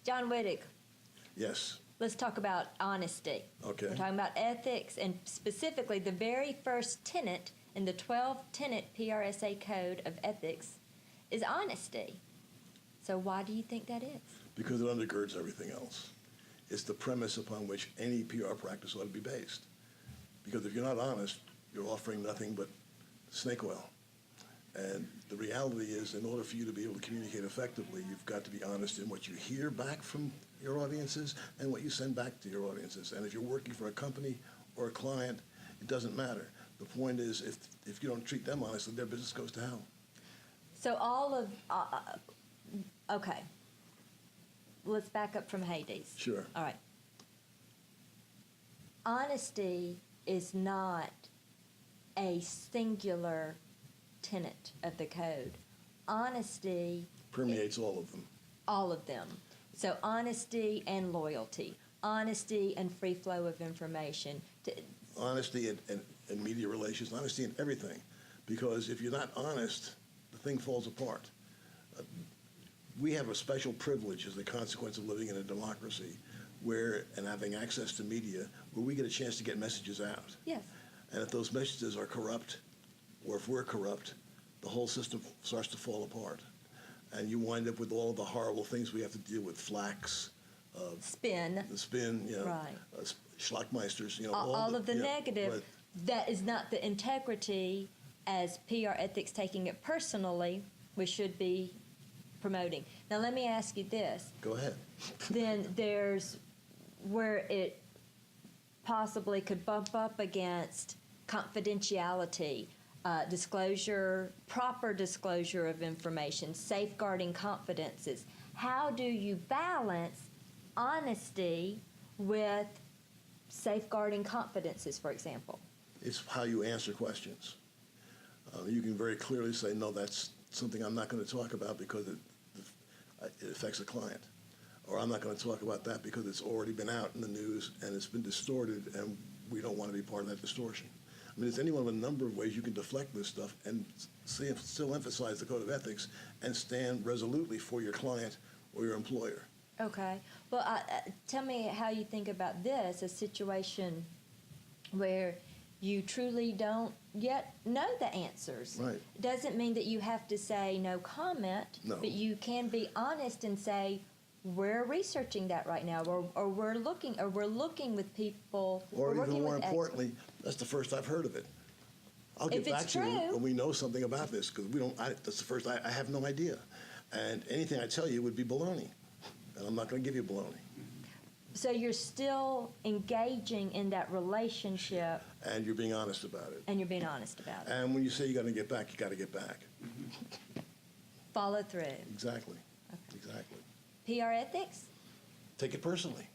John Wittig, Yes. let's talk about honesty. Okay. We're talking about ethics, and specifically the very first tenet in the 12-tenet PRSA code of ethics is honesty. So why do you think that is? Because it undergirds everything else. It's the premise upon which any PR practice ought to be based. Because if you're not honest, you're offering nothing but snake oil. And the reality is, in order for you to be able to communicate effectively, you've got to be honest in what you hear back from your audiences and what you send back to your audiences. And if you're working for a company or a client, it doesn't matter. The point is, if you don't treat them honestly, their business goes to hell. So all of, okay, let's back up from Hades. Sure. All right. Honesty is not a singular tenet of the code. Honesty Permeates all of them. all of them. So honesty and loyalty, honesty and free flow of information. Honesty and media relations, honesty in everything. Because if you're not honest, the thing falls apart. We have a special privilege as a consequence of living in a democracy and having access to media where we get a chance to get messages out. Yes. And if those messages are corrupt, or if we're corrupt, the whole system starts to fall apart. And you wind up with all of the horrible things we have to deal with, flax, Spin. the spin, Right. schlockmeisters, All of the negative. Right. That is not the integrity as PR ethics taking it personally we should be promoting. Now let me ask you this. Go ahead. Then there's where it possibly could bump up against confidentiality, disclosure, proper disclosure of information, safeguarding confidences. How do you balance honesty with safeguarding confidences, for example? It's how you answer questions. You can very clearly say, no, that's something I'm not going to talk about because it affects a client. Or I'm not going to talk about that because it's already been out in the news and it's been distorted and we don't want to be part of that distortion. I mean, there's any one of a number of ways you can deflect this stuff and still emphasize the code of ethics and stand resolutely for your client or your employer. Okay. Well, tell me how you think about this, a situation where you truly don't yet know the answers. Right. Doesn't mean that you have to say no comment, No. but you can be honest and say, we're researching that right now, or we're looking with people. Or we're even working more with importantly, that's the first I've heard of it. I'll get If it's back to you true. when we know something about this, because that's the first, I have no idea. And anything I tell you would be baloney. And I'm not going to give you baloney. So you're still engaging in that relationship. And you're being honest about it. And you're being honest about it. And when you say you got to get back, you got to get back. Follow through. Exactly. Okay. Exactly. PR ethics? Take it personally.